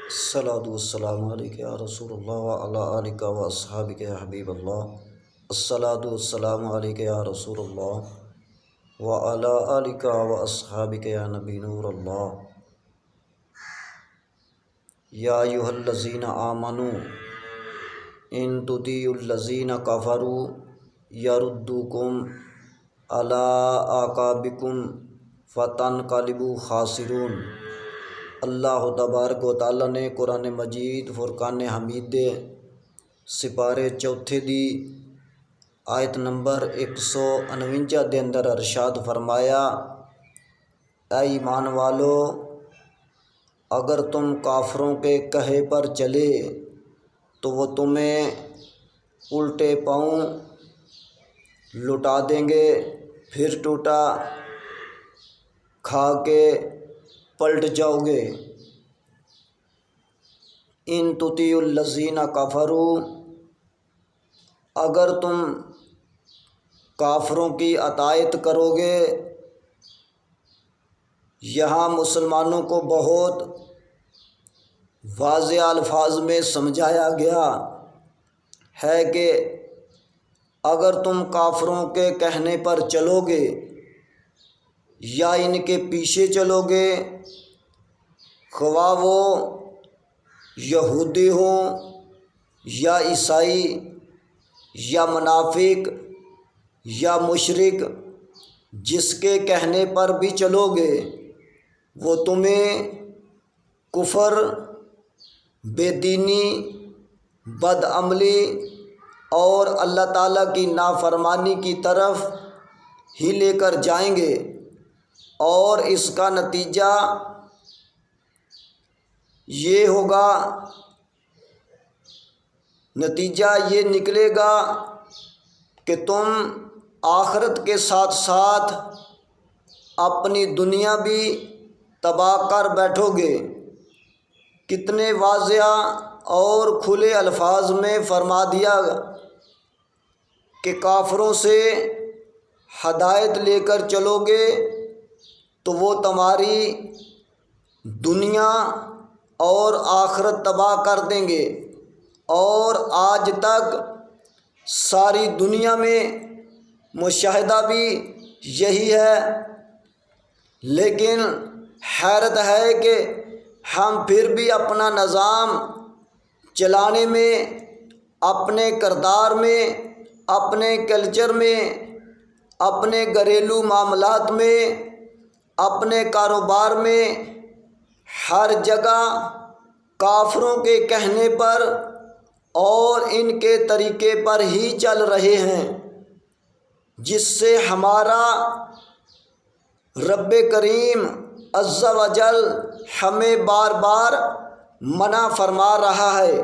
الصلاۃ والسلام علیک یا رسول اللہ وعلی آلک و اصحابک یا حبیب اللہ۔ الصلاۃ والسلام علیک یا رسول اللہ وعلی آلک و اصحابک یا نبی نور اللہ۔ یا ایھا الذین آمنوا ان تطیعوا الذین کفروا یردوکم علی اعقابکم فتنقلبوا خاسرون۔ اللہ تبارک و تعالیٰ نے قرآن مجید فرقان حمید سپارے چوتھے دی آیت نمبر 149 دے اندر ارشاد فرمایا، اے ایمان والو، اگر تم کافروں کے کہے پر چلے تو وہ تمہیں الٹے پاؤں لٹا دیں گے، پھر ٹوٹا کھا کے پلٹ جاؤ گے۔ ان تطیعوا الذین کفروا، اگر تم کافروں کی اطاعت کرو گے۔ یہاں مسلمانوں کو بہت واضح الفاظ میں سمجھایا گیا ہے کہ اگر تم کافروں کے کہنے پر چلو گے یا ان کے پیچھے چلو گے، خواہ وہ یہودی ہوں یا عیسائی یا منافق یا مشرک، جس کے کہنے پر بھی چلو گے وہ تمہیں کفر، بے دینی، بد عملی اور اللہ تعالیٰ کی نافرمانی کی طرف ہی لے کر جائیں گے، اور اس کا نتیجہ یہ ہوگا، نتیجہ یہ نکلے گا کہ تم آخرت کے ساتھ ساتھ اپنی دنیا بھی تباہ کر بیٹھو گے۔ کتنے واضح اور کھلے الفاظ میں فرما دیا کہ کافروں سے ہدایت لے کر چلو گے تو وہ تمہاری دنیا اور آخرت تباہ کر دیں گے، اور آج تک ساری دنیا میں مشاہدہ بھی یہی ہے۔ لیکن حیرت ہے کہ ہم پھر بھی اپنا نظام چلانے میں، اپنے کردار میں، اپنے کلچر میں، اپنے گھریلو معاملات میں، اپنے کاروبار میں، ہر جگہ کافروں کے کہنے پر اور ان کے طریقے پر ہی چل رہے ہیں، جس سے ہمارا رب کریم عز و جل ہمیں بار بار منع فرما رہا ہے۔